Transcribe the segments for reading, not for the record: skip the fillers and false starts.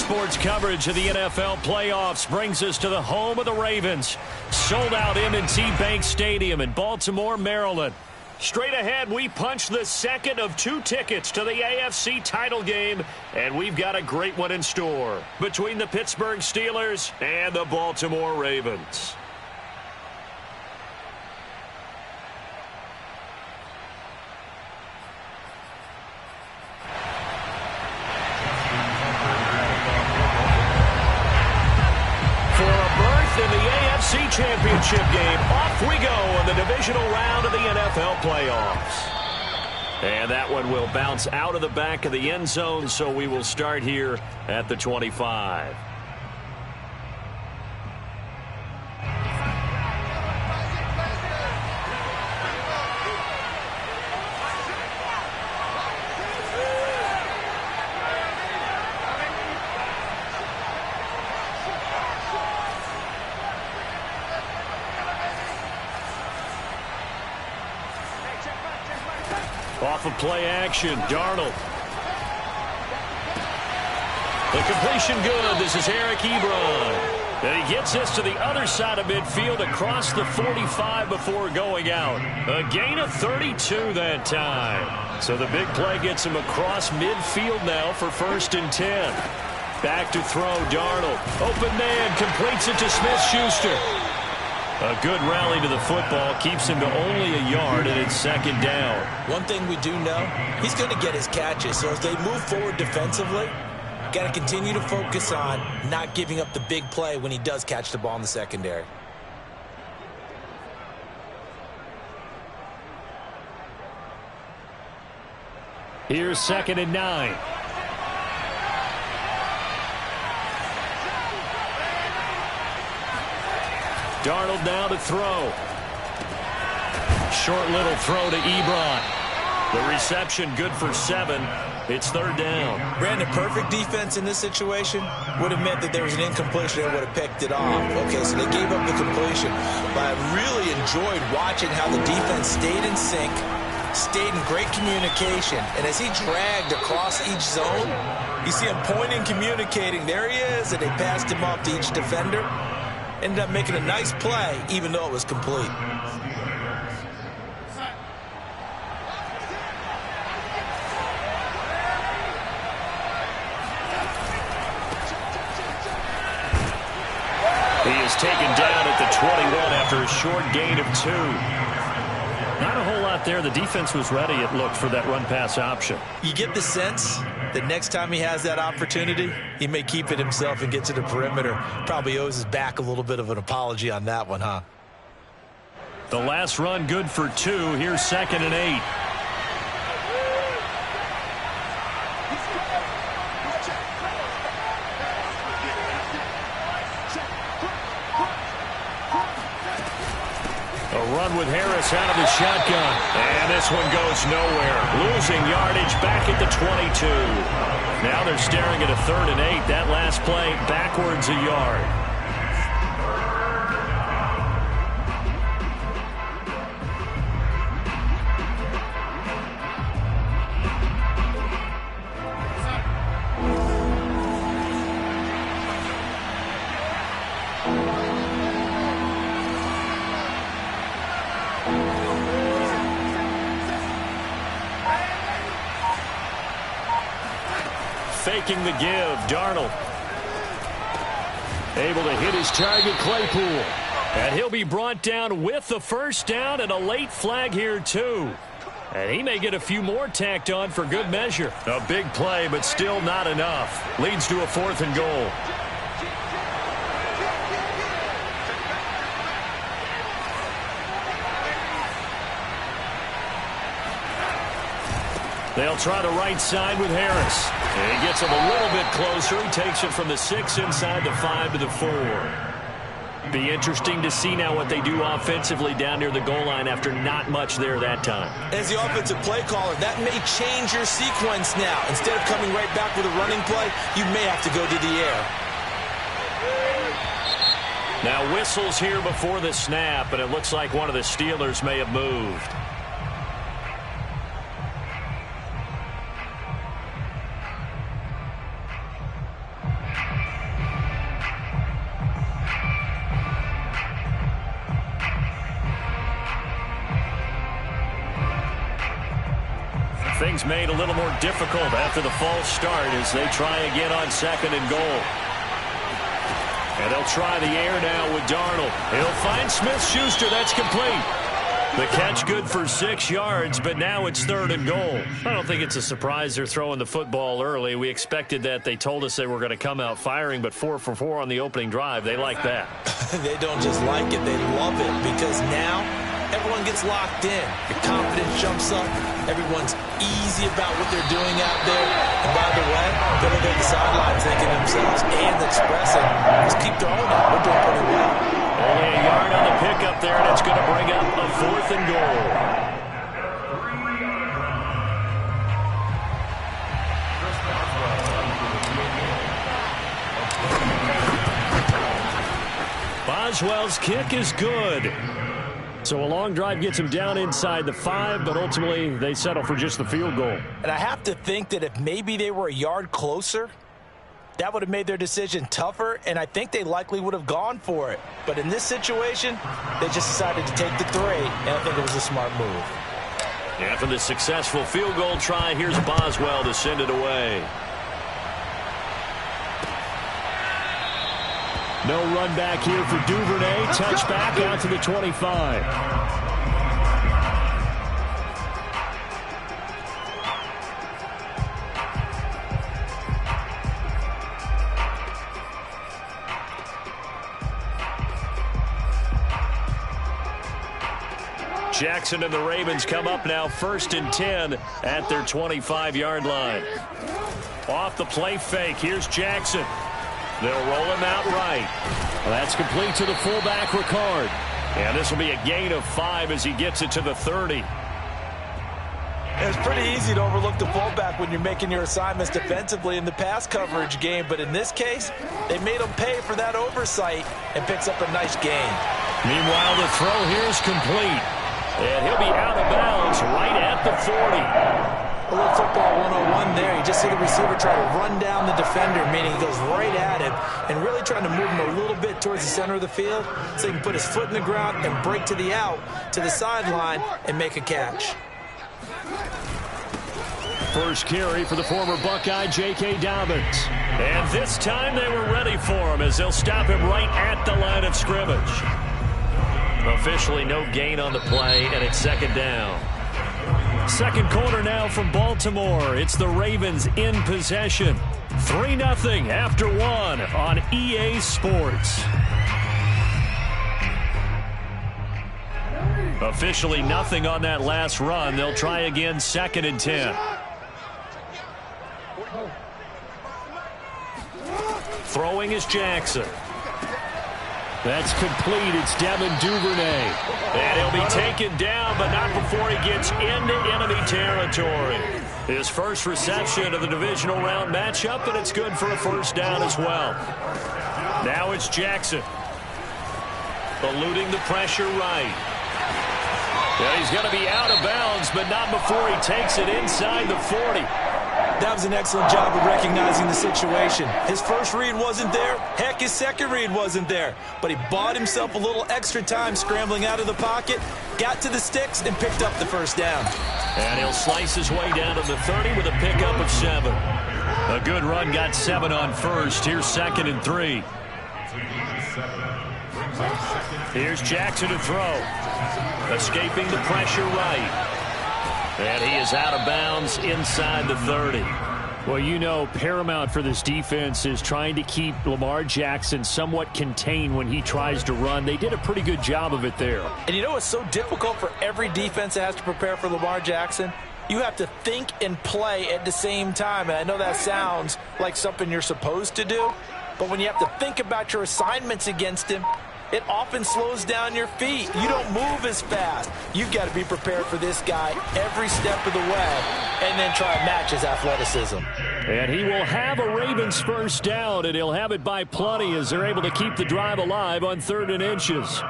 Sports coverage of the NFL playoffs brings us to the home of the Ravens. Sold out M&T Bank Stadium in Baltimore, Maryland. Straight ahead, we punch the second of 2 tickets to the AFC title game, and we've got a great one in store between the Pittsburgh Steelers and the Baltimore Ravens. In the AFC Championship game, off we go in the divisional round of the NFL playoffs. And that one will bounce out of the back of the end zone, so we will start here at the 25. Off of play action, Darnold. The completion good. This is Eric Ebron. And he gets this to the other side of midfield across the 45 before going out. A gain of 32 that time. So the big play gets him across midfield now for 1st and 10. Back to throw, Darnold. Open man, completes it to Smith-Schuster. A good rally to the football keeps him to only a yard, and it's 2nd down. One thing we do know, he's going to get his catches. So as they move forward defensively, got to continue to focus on not giving up the big play when he does catch the ball in the secondary. Here's 2nd and 9. Darnold now to throw. Short little throw to Ebron. The reception good for 7. It's 3rd down. Brandon, perfect defense in this situation would have meant that there was an incompletion and would have picked it off. Okay, so they gave up the completion. But I really enjoyed watching how the defense stayed in sync, stayed in great communication. And as he dragged across each zone, you see him pointing, communicating. There he is, and they passed him off to each defender. Ended up making a nice play, even though it was complete. He is taken down at the 21 after a short gain of 2. Not a whole lot there. The defense was ready, it looked, for that run-pass option. You get the sense that next time he has that opportunity, he may keep it himself and get to the perimeter. Probably owes his back a little bit of an apology on that one, huh? The last run good for 2. Here's 2nd and 8. A run with Harris out of the shotgun. And this one goes nowhere. Losing yardage back at the 22. Now they're staring at a 3rd and 8. That last play backwards a yard. Faking the give, Darnold. Able to hit his target, Claypool. And he'll be brought down with the 1st down and a late flag here, too. And he may get a few more tacked on for good measure. A big play, but still not enough. Leads to a 4th and goal. They'll try the right side with Harris. And he gets him a little bit closer. He takes it from the 6 inside the 5 to the 4. Be interesting to see now what they do offensively down near the goal line after not much there that time. As the offensive play caller, that may change your sequence now. Instead of coming right back with a running play, you may have to go to the air. Now whistles here before the snap, and it looks like one of the Steelers may have moved. things made a little more difficult after the false start as they try again on 2nd and goal. And they'll try the air now with Darnold. He'll find Smith-Schuster. That's complete. The catch good for 6 yards, but now it's 3rd and goal. I don't think it's a surprise they're throwing the football early. We expected that. They told us they were going to come out firing, but 4 for 4 on the opening drive. They like that. They don't just like it. They love it because now everyone gets locked in. Your confidence jumps up. Everyone's easy about what they're doing out there. And by the way, they're looking at the sidelines thinking to themselves and expressing, let's keep throwing it. We're doing pretty well. Only a yard on the pickup there, and it's going to bring up a 4th and goal. Boswell's kick is good. So a long drive gets him down inside the 5, but ultimately they settle for just the field goal. And I have to think that if maybe they were a yard closer, that would have made their decision tougher, and I think they likely would have gone for it. But in this situation, they just decided to take the 3, and I think it was a smart move. After the successful field goal try, here's Boswell to send it away. No run back here for Duvernay. Touchback out to the 25. Jackson and the Ravens come up now 1st and 10 at their 25-yard line. Off the play fake, here's Jackson. They'll roll him out right. Well, that's complete to the fullback, Ricard. And this will be a gain of 5 as he gets it to the 30. It's pretty easy to overlook the fullback when you're making your assignments defensively in the pass coverage game. But in this case, they made him pay for that oversight and picks up a nice gain. Meanwhile, the throw here is complete. And he'll be out of bounds right at the 40. A little football 101 there. You just see the receiver try to run down the defender, meaning he goes right at him and really trying to move him a little bit towards the center of the field so he can put his foot in the ground and break to the out, to the sideline, and make a catch. First carry for the former Buckeye, J.K. Dobbins. And this time they were ready for him as they'll stop him right at the line of scrimmage. Officially no gain on the play, and it's 2nd down. Second quarter now from Baltimore. It's the Ravens in possession. 3-0 after 1 on EA Sports. Officially nothing on that last run. They'll try again 2nd and 10. Throwing is Jackson. That's complete. It's Devin Duvernay. And he'll be taken down, but not before he gets into enemy territory. His first reception of the divisional round matchup, and it's good for a 1st down as well. Now it's Jackson. Eluding the pressure right. Yeah, he's going to be out of bounds, but not before he takes it inside the 40. That was an excellent job of recognizing the situation. His first read wasn't there. Heck, his second read wasn't there. But he bought himself a little extra time scrambling out of the pocket, got to the sticks, and picked up the 1st down. And he'll slice his way down to the 30 with a pickup of 7. A good run got 7 on 1st. Here's 2nd and 3. Here's Jackson to throw. Escaping the pressure right. And he is out of bounds inside the 30. Well, you know, paramount for this defense is trying to keep Lamar Jackson somewhat contained when he tries to run. They did a pretty good job of it there. And you know it's so difficult for every defense that has to prepare for Lamar Jackson? You have to think and play at the same time. And I know that sounds like something you're supposed to do, but when you have to think about your assignments against him, it often slows down your feet. You don't move as fast. You've got to be prepared for this guy every step of the way and then try and match his athleticism. And he will have a Ravens 1st down, and he'll have it by plenty as they're able to keep the drive alive on 3rd and inches. First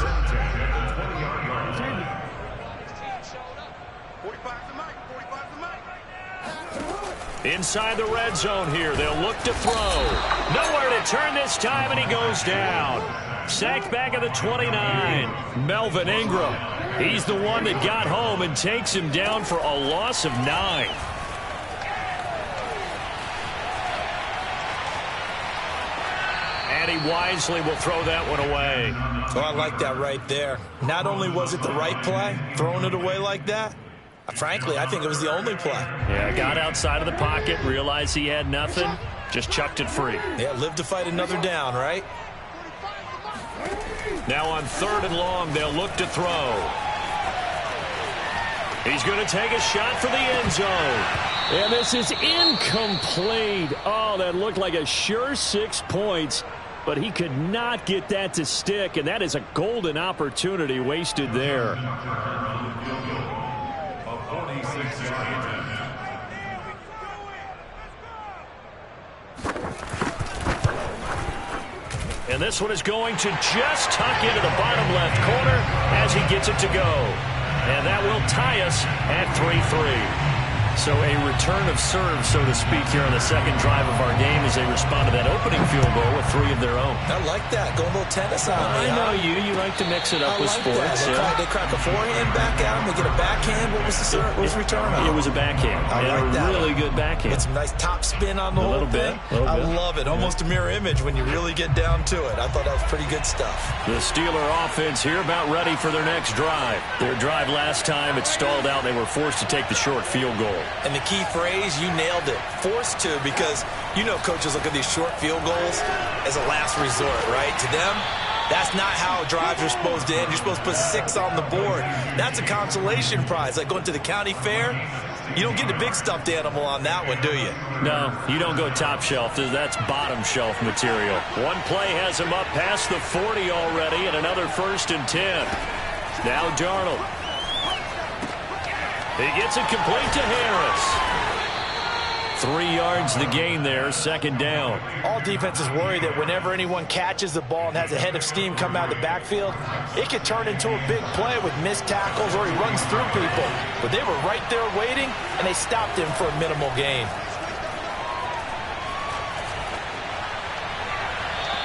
and 10 at the 20-yard line. Inside the red zone here. They'll look to throw. Nowhere to turn this time, and he goes down. Sacked back at the 29. Melvin Ingram. He's the one that got home and takes him down for a loss of 9. And he wisely will throw that one away. Oh, I like that right there. Not only was it the right play, throwing it away like that, frankly, I think it was the only play. Yeah, got outside of the pocket, realized he had nothing, just chucked it free. Yeah, live to fight another down, right? Now on 3rd and long, they'll look to throw. He's going to take a shot for the end zone. And this is incomplete. Oh, that looked like a sure 6 points, but he could not get that to stick, and that is a golden opportunity wasted there. And this one is going to just tuck into the bottom left corner as he gets it to go. And that will tie us at 3-3. So a return of serve, so to speak, here on the second drive of our game as they respond to that opening field goal with 3 of their own. I like that. Go a little tennis on me. I know you. You like to mix it up with sports. They crack a forehand back at him. They get a backhand. What was the return on? It was a backhand. I like that. Really good backhand. Get some nice top spin on the whole thing. I love it. Almost a mirror image when you really get down to it. I thought that was pretty good stuff. The Steeler offense here about ready for their next drive. Their drive last time, it stalled out. They were forced to take the short field goal. And the key phrase, you nailed it. Forced to, because you know coaches look at these short field goals as a last resort, right? To them, that's not how drives are supposed to end. You're supposed to put 6 on the board. That's a consolation prize. Like going to the county fair, you don't get the big stuffed animal on that one, do you? No, you don't go top shelf. That's bottom shelf material. One play has him up past the 40 already, and another 1st and 10. Now Darnold. He gets it complete to Harris. 3 yards the gain there, 2nd down. All defenses worry that whenever anyone catches the ball and has a head of steam come out of the backfield, it could turn into a big play with missed tackles or he runs through people. But they were right there waiting, and they stopped him for a minimal gain.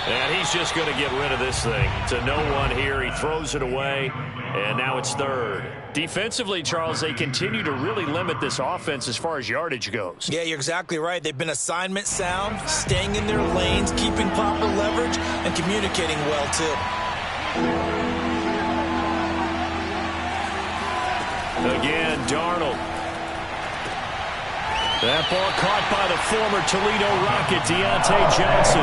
And he's just going to get rid of this thing. To no one here. He throws it away, and now it's 3rd. Defensively, Charles, they continue to really limit this offense as far as yardage goes. Yeah, you're exactly right. They've been assignment sound, staying in their lanes, keeping proper leverage, and communicating well, too. Again, Darnold. That ball caught by the former Toledo Rocket, Deontay Johnson.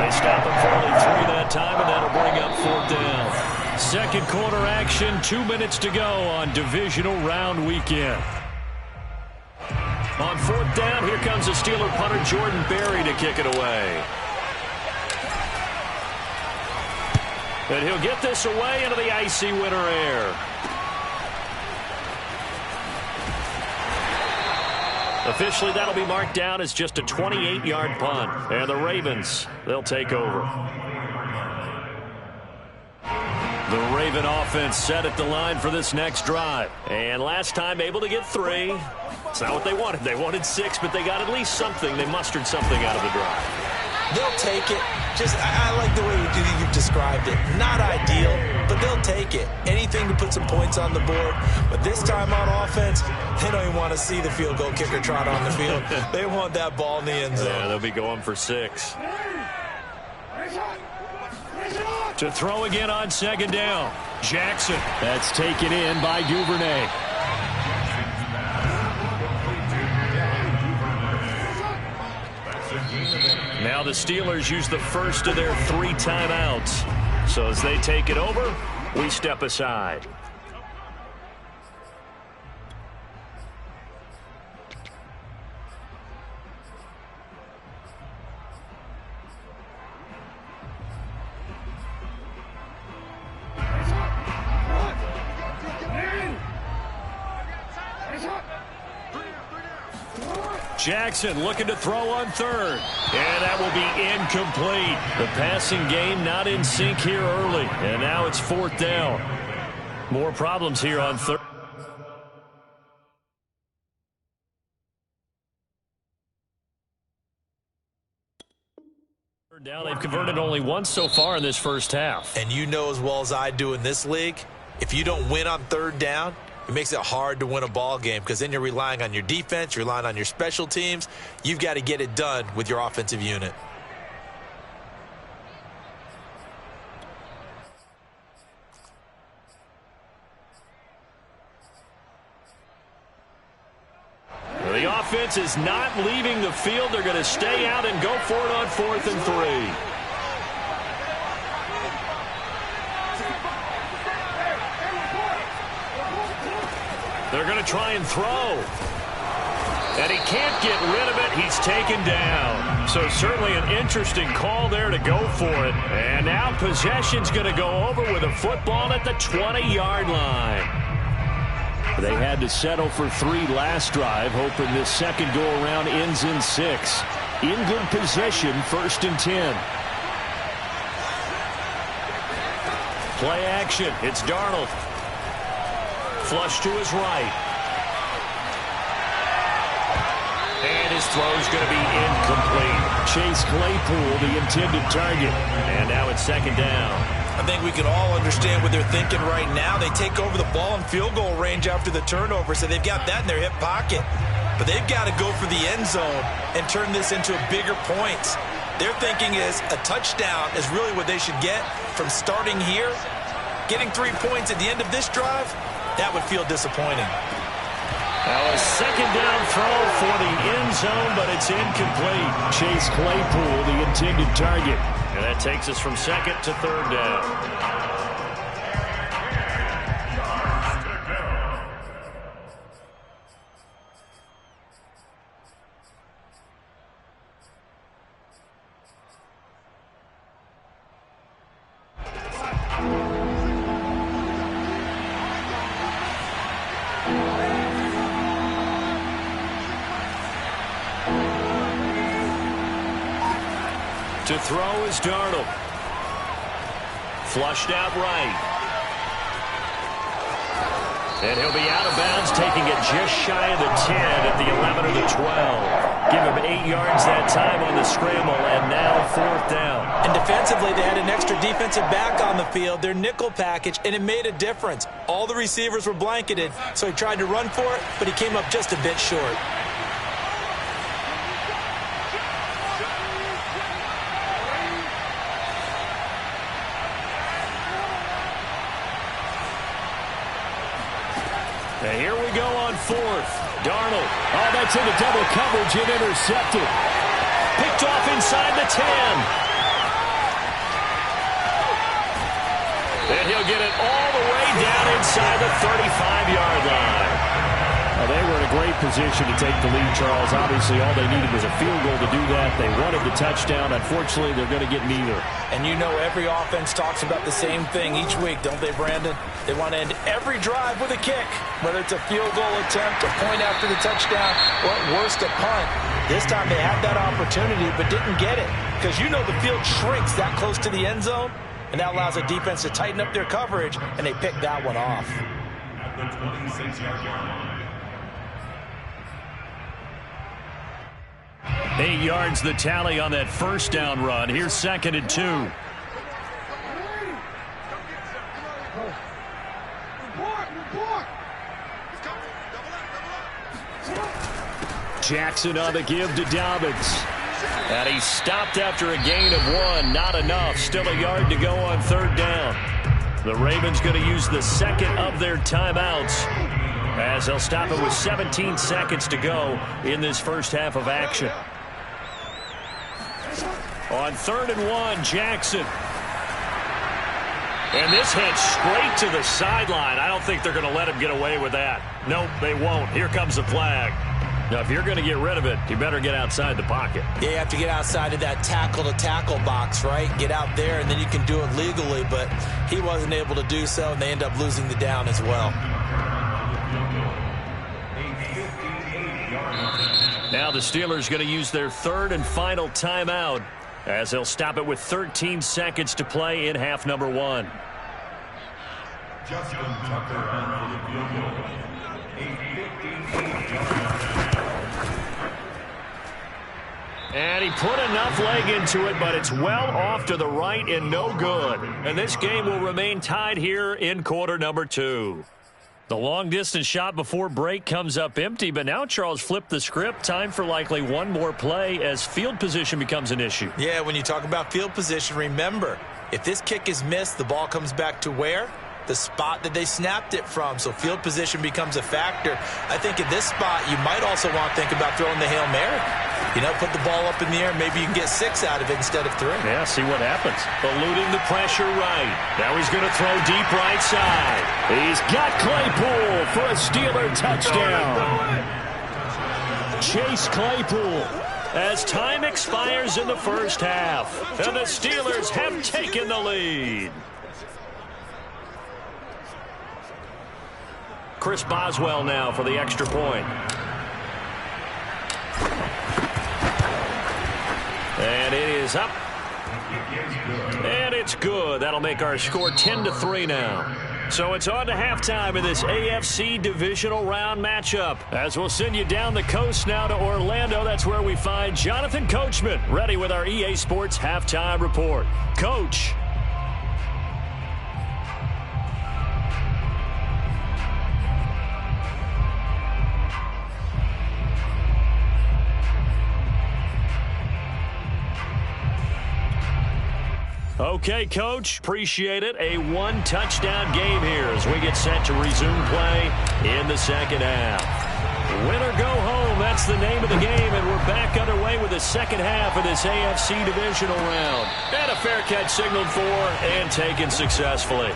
They stop him for only 3 that time, and that'll bring up 4th down. 2nd quarter action, 2 minutes to go on divisional round weekend. On 4th down, here comes the Steeler punter Jordan Berry to kick it away. And he'll get this away into the icy winter air. Officially, that'll be marked down as just a 28-yard punt. And the Ravens, they'll take over. The Raven offense set at the line for this next drive. And last time able to get 3. It's not what they wanted. They wanted 6, but they got at least something. They mustered something out of the drive. They'll take it. I like the way you've described it. Not ideal, but they'll take it. Anything to put some points on the board. But this time on offense, they don't even want to see the field goal kicker trot on the field. They want that ball in the end zone. Yeah, they'll be going for 6. To throw again on 2nd down. Jackson. That's taken in by Duvernay. Now the Steelers use the first of their 3 timeouts. So as they take it over, we step aside. Jackson looking to throw on 3rd. And that will be incomplete. The passing game not in sync here early. And now it's 4th down. More problems here on 3rd. Down, they've converted only once so far in this first half. And you know as well as I do in this league, If you don't win on third down, it makes it hard to win a ball game because then you're relying on your defense, you're relying on your special teams. You've got to get it done with your offensive unit. The offense is not leaving the field. They're going to stay out and go for it on 4th and 3. They're going to try and throw. And he can't get rid of it. He's taken down. So certainly an interesting call there to go for it. And now possession's going to go over with a football at the 20-yard line. They had to settle for 3 last drive, hoping this second go-around ends in 6. In good position, 1st and 10. Play action. It's Darnold. Flush to his right. And his throw's going to be incomplete. Chase Claypool, the intended target. And now it's 2nd down. I think we can all understand what they're thinking right now. They take over the ball in field goal range after the turnover, so they've got that in their hip pocket. But they've got to go for the end zone and turn this into bigger points. Their thinking is a touchdown is really what they should get from starting here. Getting 3 points at the end of this drive, that would feel disappointing. Now a 2nd down throw for the end zone, but it's incomplete. Chase Claypool, the intended target. And that takes us from 2nd to 3rd down. To throw is Darnold. Flushed out right. And he'll be out of bounds, taking it just shy of the 10 at the 11 or the 12. Give him 8 yards that time on the scramble, and now 4th down. And defensively, they had an extra defensive back on the field, their nickel package, and it made a difference. All the receivers were blanketed, so he tried to run for it, but he came up just a bit short. And here we go on 4th. Darnold. Oh, that's into double coverage and intercepted. Picked off inside the 10. And he'll get it all the way down inside the 35-yard line. Well, they were in a great position to take the lead, Charles. Obviously, all they needed was a field goal to do that. They wanted the touchdown. Unfortunately, they're going to get neither. And you know every offense talks about the same thing each week, don't they, Brandon? They want to end every drive with a kick, whether it's a field goal attempt, a point after the touchdown, or at worst, a punt. This time they had that opportunity but didn't get it because you know the field shrinks that close to the end zone, and that allows the defense to tighten up their coverage, and they picked that one off. At the 26-yard line. 8 yards the tally on that 1st down run. Here's 2nd and 2. Jackson on the give to Dobbins. And he stopped after a gain of 1. Not enough. Still a yard to go on 3rd down. The Ravens going to use the 2nd of their timeouts as they'll stop it with 17 seconds to go in this first half of action. On 3rd and 1, Jackson. And this heads straight to the sideline. I don't think they're going to let him get away with that. Nope, they won't. Here comes the flag. Now, if you're going to get rid of it, you better get outside the pocket. Yeah, you have to get outside of that tackle-to-tackle box, right? Get out there, and then you can do it legally. But he wasn't able to do so, and they end up losing the down as well. Now the Steelers going to use their 3rd and final timeout as they'll stop it with 13 seconds to play in half number 1. Justin Tucker on for the field goal. A 58-yard. And he put enough leg into it, but it's well off to the right and no good. And this game will remain tied here in quarter number 2. The long-distance shot before break comes up empty, but now Charles flipped the script. Time for likely one more play as field position becomes an issue. Yeah, when you talk about field position, remember, if this kick is missed, the ball comes back to where? The spot that they snapped it from. So field position becomes a factor. I think in this spot, you might also want to think about throwing the Hail Mary. You know, put the ball up in the air. Maybe you can get 6 out of it instead of 3. Yeah, see what happens. Eluding the pressure right. Now he's going to throw deep right side. He's got Claypool for a Steeler touchdown. Chase Claypool as time expires in the first half. And the Steelers have taken the lead. Chris Boswell now for the extra point. And it is up. And it's good. That'll make our score 10-3 now. So it's on to halftime in this AFC divisional round matchup. As we'll send you down the coast now to Orlando. That's where we find Jonathan Coachman ready with our EA Sports halftime report. Coach. Okay, Coach, appreciate it. A one-touchdown game here as we get set to resume play in the second half. Win or go home, that's the name of the game, and we're back underway with the second half of this AFC divisional round. And a fair catch signaled for and taken successfully.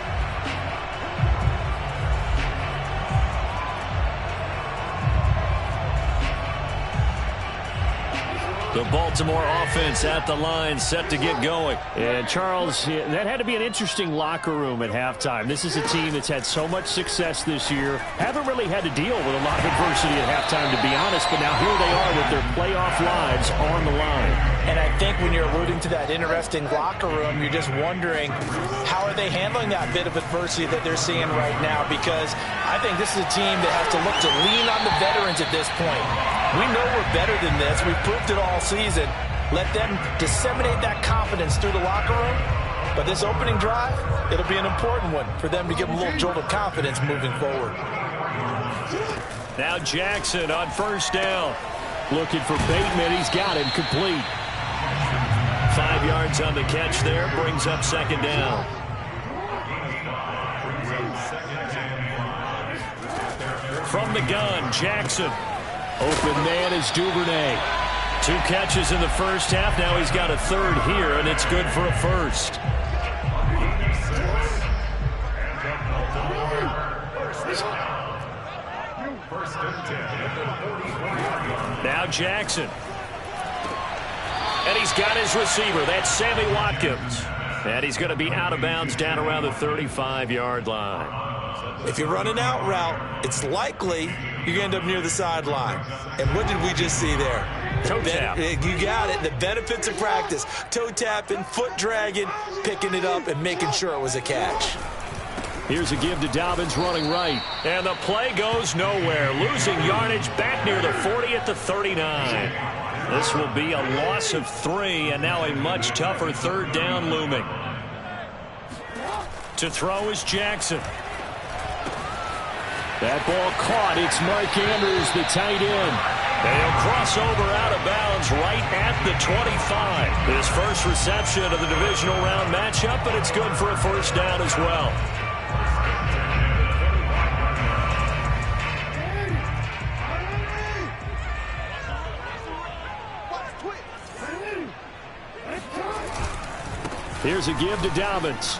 The Baltimore offense at the line, set to get going. And, Charles, that had to be an interesting locker room at halftime. This is a team that's had so much success this year. Haven't really had to deal with a lot of adversity at halftime, to be honest. But now here they are with their playoff lives on the line. And I think when you're alluding to that interesting locker room, you're just wondering how are they handling that bit of adversity that they're seeing right now, because I think this is a team that has to look to lean on the veterans at this point. We know we're better than this. We've proved it all season. Let them disseminate that confidence through the locker room. But this opening drive, it'll be an important one for them to give them a little jolt of confidence moving forward. Now Jackson on first down. Looking for Bateman. He's got it complete. 5 yards on the catch there. Brings up second down. From the gun, Jackson. Open man is Duvernay. 2 catches in the first half. Now he's got a third here, and it's good for a first. Now Jackson. And he's got his receiver. That's Sammy Watkins. And he's going to be out of bounds down around the 35-yard line. If you're running out route, it's likely you're going to end up near the sideline. And what did we just see there? Toe tap. You got it. The benefits of practice. Toe tapping, foot dragging, picking it up, and making sure it was a catch. Here's a give to Dobbins running right. And the play goes nowhere. Losing yardage back near the 40 at the 39. This will be a loss of 3, and now a much tougher third down looming. To throw is Jackson. That ball caught. It's Mike Andrews, the tight end. And he'll cross over out of bounds right at the 25. His first reception of the divisional round matchup, but it's good for a first down as well. Here's a give to Dobbins.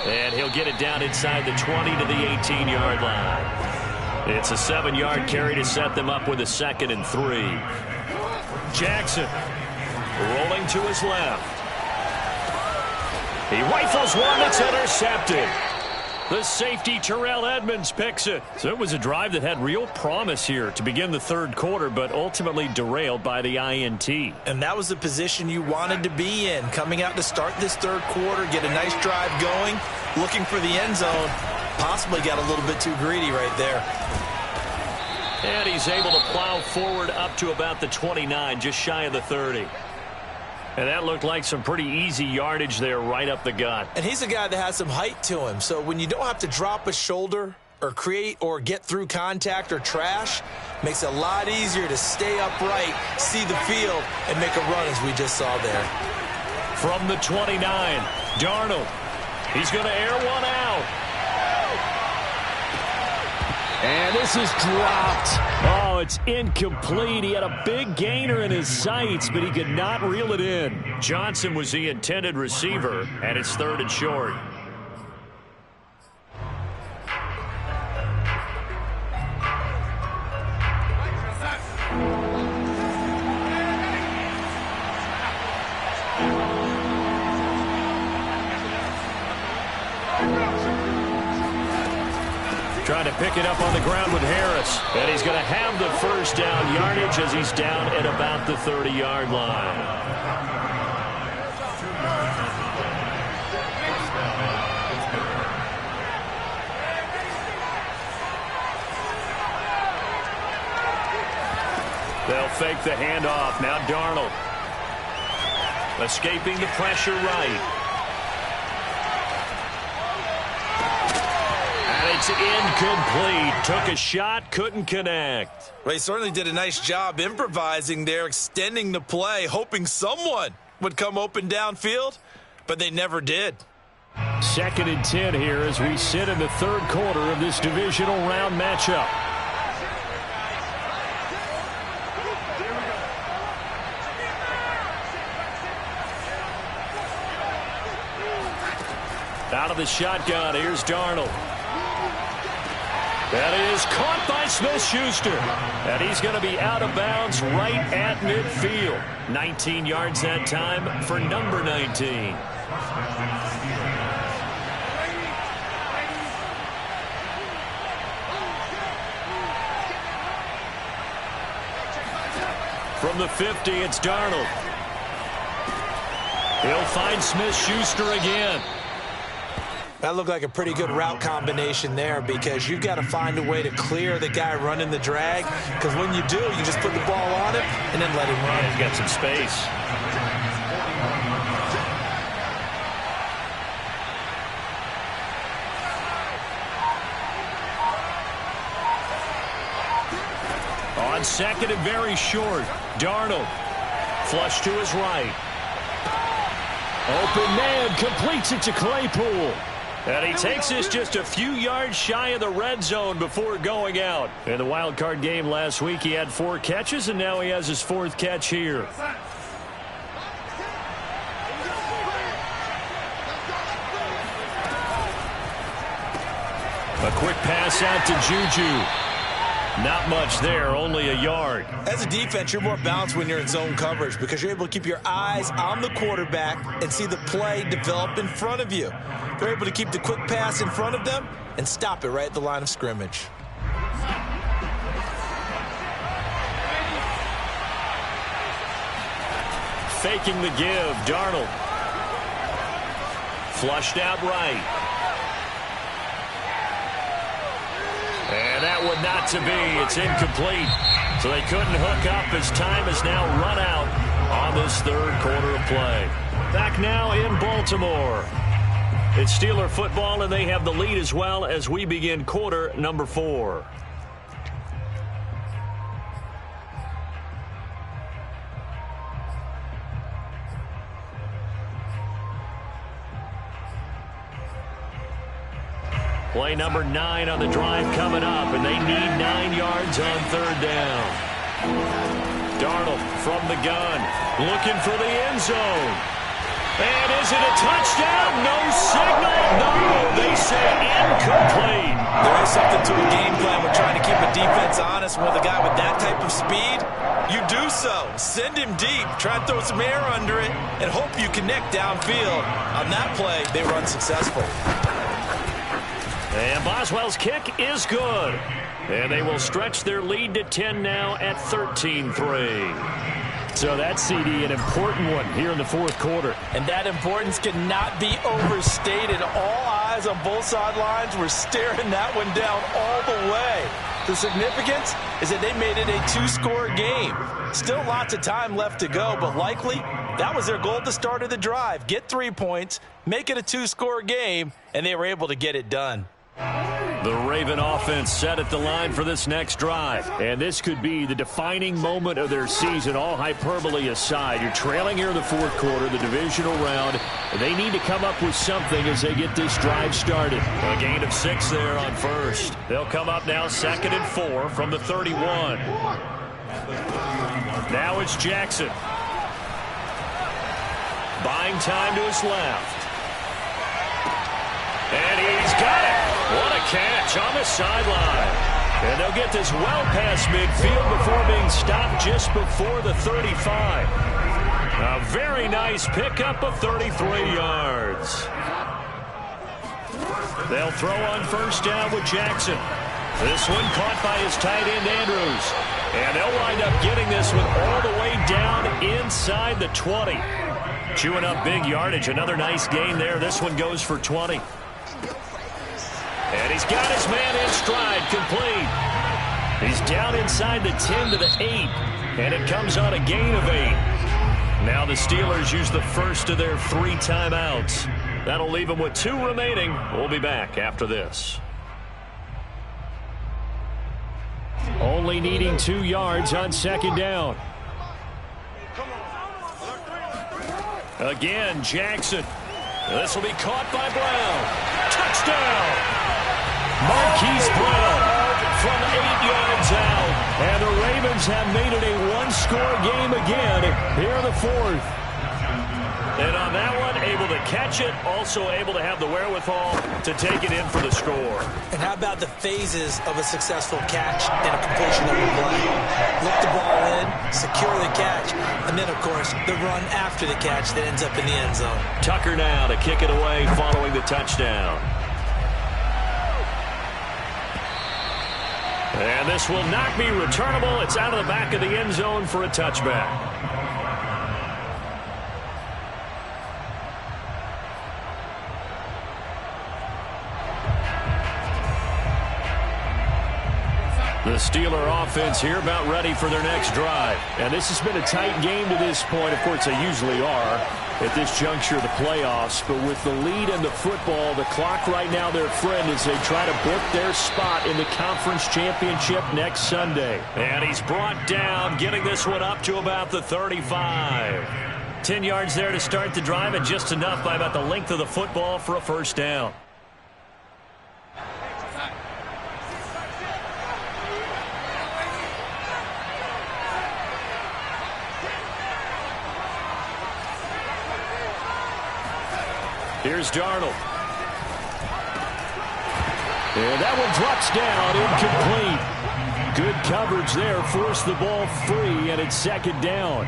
And he'll get it down inside the 20 to the 18-yard line. It's a 7-yard carry to set them up with a 2nd and 3. Jackson rolling to his left. He rifles one that's intercepted. The safety, Terrell Edmonds, picks it. So it was a drive that had real promise here to begin the third quarter, but ultimately derailed by the INT. And that was the position you wanted to be in. Coming out to start this third quarter, get a nice drive going, looking for the end zone. Possibly got a little bit too greedy right there. And he's able to plow forward up to about the 29, just shy of the 30. And that looked like some pretty easy yardage there right up the gut. And he's a guy that has some height to him. So when you don't have to drop a shoulder or create or get through contact or trash, makes it a lot easier to stay upright, see the field, and make a run as we just saw there. From the 29, Darnold. He's going to air one out. And this is dropped. Oh, it's incomplete. He had a big gainer in his sights, but he could not reel it in. Johnson was the intended receiver, and it's 3rd and short. Trying to pick it up on the ground with Harris. And he's going to have the first down yardage as he's down at about the 30-yard line. They'll fake the handoff. Now Darnold. Escaping the pressure right. It's incomplete. Took a shot, couldn't connect. Well, he certainly did a nice job improvising there, extending the play, hoping someone would come open downfield, but they never did. 2nd and 10 here as we sit in the 3rd quarter of this divisional round matchup. Out of the shotgun, here's Darnold. That is caught by Smith-Schuster. And he's going to be out of bounds right at midfield. 19 yards that time for number 19. From the 50, it's Darnold. He'll find Smith-Schuster again. That looked like a pretty good route combination there because you've got to find a way to clear the guy running the drag, because when you do, you just put the ball on him and then let him run. He's got some space. On 2nd and very short, Darnold. Flush to his right. Open man, completes it to Claypool. And he takes this just a few yards shy of the red zone before going out. In the wild card game last week, he had 4 catches, and now he has his 4th catch here. A quick pass out to Juju. Not much there, only a yard. As a defense, you're more balanced when you're in zone coverage because you're able to keep your eyes on the quarterback and see the play develop in front of you. They're able to keep the quick pass in front of them and stop it right at the line of scrimmage. Faking the give, Darnold. Flushed out right. And that one not to be. It's incomplete. So they couldn't hook up as time has now run out on this 3rd quarter of play. Back now in Baltimore. It's Steeler football, and they have the lead as well as we begin quarter number 4. Play number 9 on the drive coming up, and they need 9 yards on 3rd down. Darnold from the gun, looking for the end zone. And is it a touchdown? No signal. No, they say incomplete. There is something to a game plan with trying to keep a defense honest. With a guy with that type of speed, you do so. Send him deep. Try and throw some air under it and hope you connect downfield. On that play, they were unsuccessful. And Boswell's kick is good. And they will stretch their lead to 10 now at 13-3. So that CD, an important one here in the fourth quarter. And that importance cannot be overstated. All eyes on both sidelines were staring that one down all the way. The significance is that they made it a two-score game. Still lots of time left to go, but likely that was their goal at the start of the drive. Get 3 points, make it a two-score game, and they were able to get it done. The Raven offense set at the line for this next drive. And this could be the defining moment of their season, all hyperbole aside. You're trailing here in the fourth quarter, the divisional round. They need to come up with something as they get this drive started. A gain of 6 there on first. They'll come up now 2nd and 4 from the 31. Now it's Jackson. Buying time to his left. And he's got it. What a catch on the sideline. And they'll get this well past midfield before being stopped just before the 35. A very nice pickup of 33 yards. They'll throw on first down with Jackson. This one caught by his tight end, Andrews. And they'll wind up getting this one all the way down inside the 20. Chewing up big yardage. Another nice gain there. This one goes for 20. And he's got his man in stride, complete. He's down inside the 10 to the 8. And it comes on a gain of 8. Now the Steelers use the first of their 3 timeouts. That'll leave them with 2 remaining. We'll be back after this. Only needing 2 yards on second down. Again, Jackson. This will be caught by Brown. Touchdown! Marquise Brown from 8 yards out. And the Ravens have made it a one-score game again here in the fourth. And on that one, able to catch it, also able to have the wherewithal to take it in for the score. And how about the phases of a successful catch and a completion of a play? Look the ball in, secure the catch, and then, of course, the run after the catch that ends up in the end zone. Tucker now to kick it away following the touchdown. And this will not be returnable. It's out of the back of the end zone for a touchback. The Steeler offense here about ready for their next drive. And this has been a tight game to this point. Of course, they usually are at this juncture of the playoffs. But with the lead in the football, the clock right now their friend as they try to book their spot in the conference championship next Sunday. And he's brought down, getting this one up to about the 35. 10 yards there to start the drive, and just enough by about the length of the football for a first down. Here's Darnold. And that one drops down, incomplete. Good coverage there, forced the ball free, and it's second down.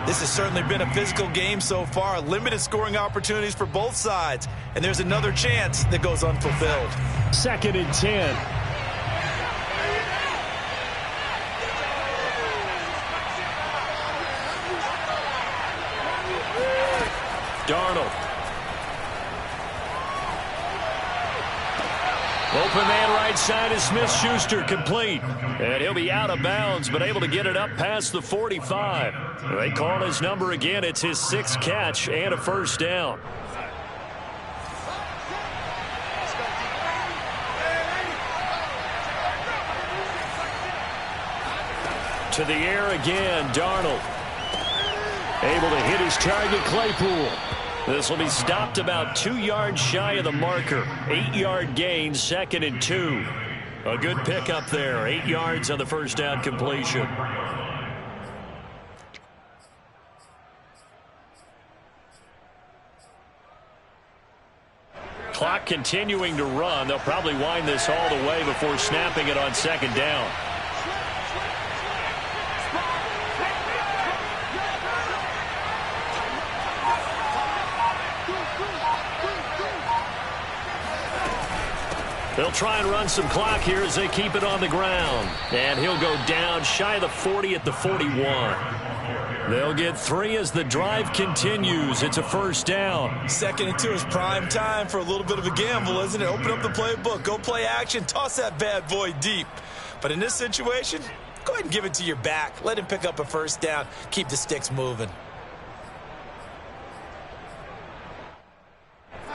This has certainly been a physical game so far. Limited scoring opportunities for both sides. And there's another chance that goes unfulfilled. 2nd and 10. Darnold. Open man right side is Smith-Schuster, complete. And he'll be out of bounds, but able to get it up past the 45. They call his number again. It's his 6th catch and a first down. To the air again, Darnold. Able to hit his target, Claypool. This will be stopped about 2 yards shy of the marker. 8-yard gain, 2nd and 2. A good pickup there. 8 yards on the first down completion. Clock continuing to run. They'll probably wind this all the way before snapping it on second down. They'll try and run some clock here as they keep it on the ground. And he'll go down shy of the 40 at the 41. They'll get 3 as the drive continues. It's a first down. 2nd and 2 is prime time for a little bit of a gamble, isn't it? Open up the playbook, go play action, toss that bad boy deep. But in this situation, go ahead and give it to your back. Let him pick up a first down. Keep the sticks moving.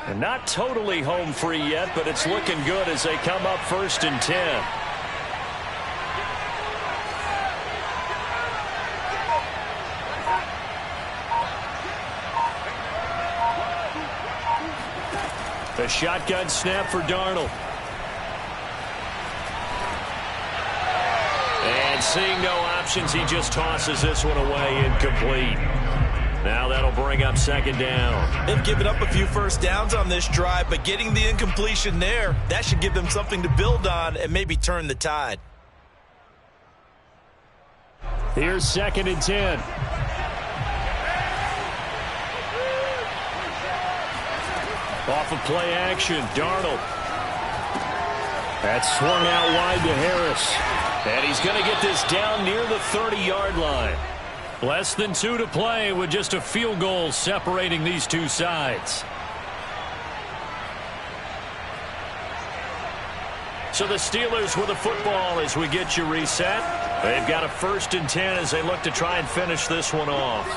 And not totally home free yet, but it's looking good as they come up 1st and 10. A shotgun snap for Darnold. And seeing no options, he just tosses this one away, incomplete. Now that'll bring up 2nd down. They've given up a few first downs on this drive, but getting the incompletion there, that should give them something to build on and maybe turn the tide. Here's 2nd and 10. Off of play action, Darnold. That's swung out wide to Harris. And he's going to get this down near the 30-yard line. Less than 2 to play with just a field goal separating these two sides. So the Steelers with the football as we get you reset. They've got a 1st and 10 as they look to try and finish this one off.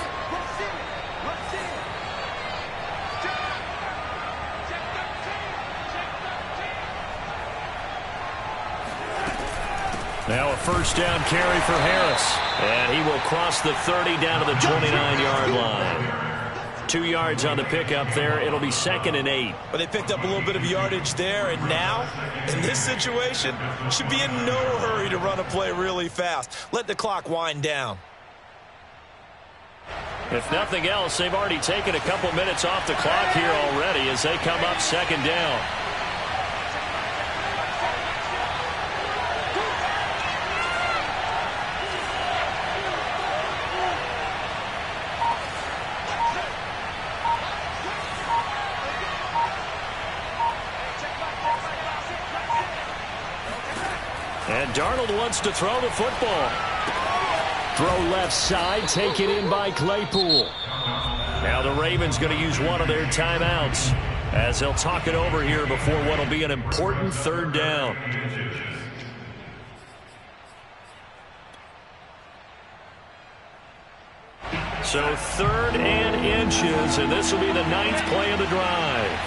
Now a first down carry for Harris. And he will cross the 30 down to the 29-yard line. 2 yards on the pickup there. It'll be 2nd and 8. But they picked up a little bit of yardage there, and now, in this situation, should be in no hurry to run a play really fast. Let the clock wind down. If nothing else, they've already taken a couple minutes off the clock here already as they come up 2nd down. And Darnold wants to throw the football. Throw left side, taken in by Claypool. Now the Ravens going to use one of their timeouts as they'll talk it over here before what will be an important 3rd down. So 3rd and inches, and this will be the 9th play of the drive.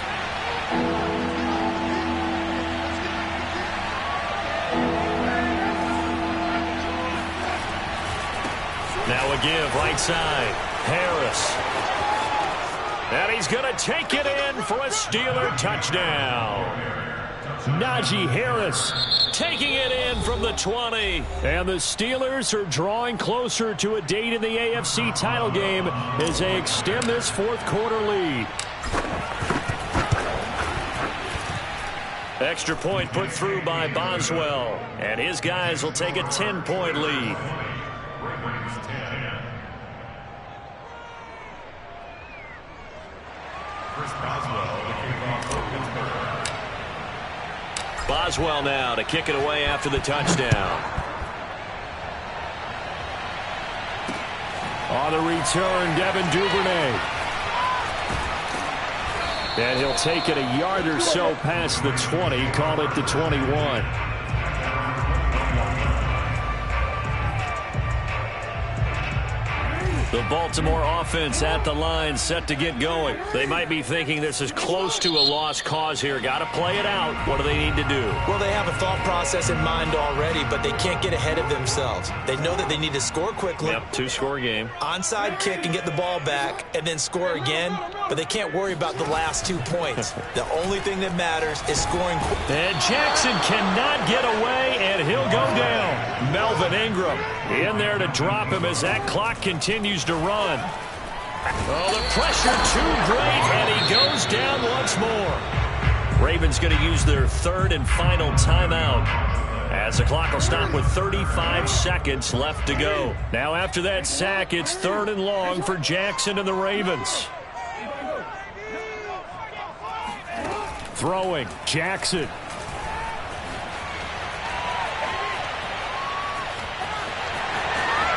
Now a give, right side. Harris. And he's going to take it in for a Steeler touchdown. Najee Harris taking it in from the 20. And the Steelers are drawing closer to a date in the AFC title game as they extend this 4th quarter lead. Extra point put through by Boswell. And his guys will take a 10-point lead. Boswell now to kick it away after the touchdown. On the return, Devin Duvernay. And he'll take it a yard or so past the 20, call it the 21. The Baltimore offense at the line, set to get going. They might be thinking this is close to a lost cause here. Got to play it out. What do they need to do? Well, they have a thought process in mind already, but they can't get ahead of themselves. They know that they need to score quickly. Yep, 2-score game. Onside kick and get the ball back and then score again, but they can't worry about the last 2 points. The only thing that matters is scoring quick. And Jackson cannot get away, and he'll go down. Melvin Ingram in there to drop him as that clock continues to run. Oh, the pressure too great, and he goes down once more. Ravens going to use their 3rd and final timeout as the clock will stop with 35 seconds left to go. Now after that sack, it's 3rd and long for Jackson and the Ravens. Throwing, Jackson.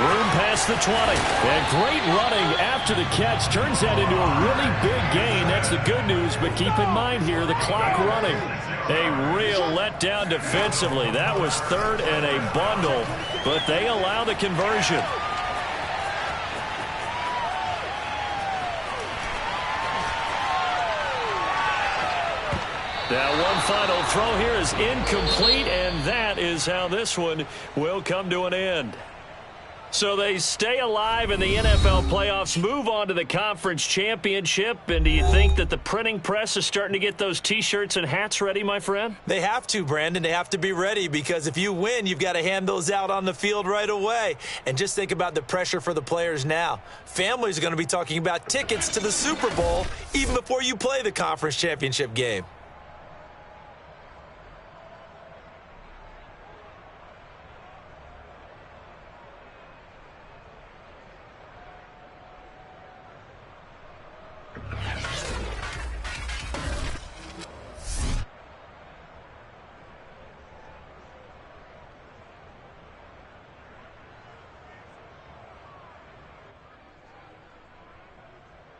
Room past the 20. And great running after the catch. Turns that into a really big gain. That's the good news, but keep in mind here, the clock running. A real letdown defensively. That was third and a bundle, but they allow the conversion. Now one final throw here is incomplete, and that is how this one will come to an end. So they stay alive in the NFL playoffs, move on to the conference championship, and do you think that the printing press is starting to get those T-shirts and hats ready, my friend? They have to, Brandon. They have to be ready because if you win, you've got to hand those out on the field right away. And just think about the pressure for the players now. Families are going to be talking about tickets to the Super Bowl even before you play the conference championship game.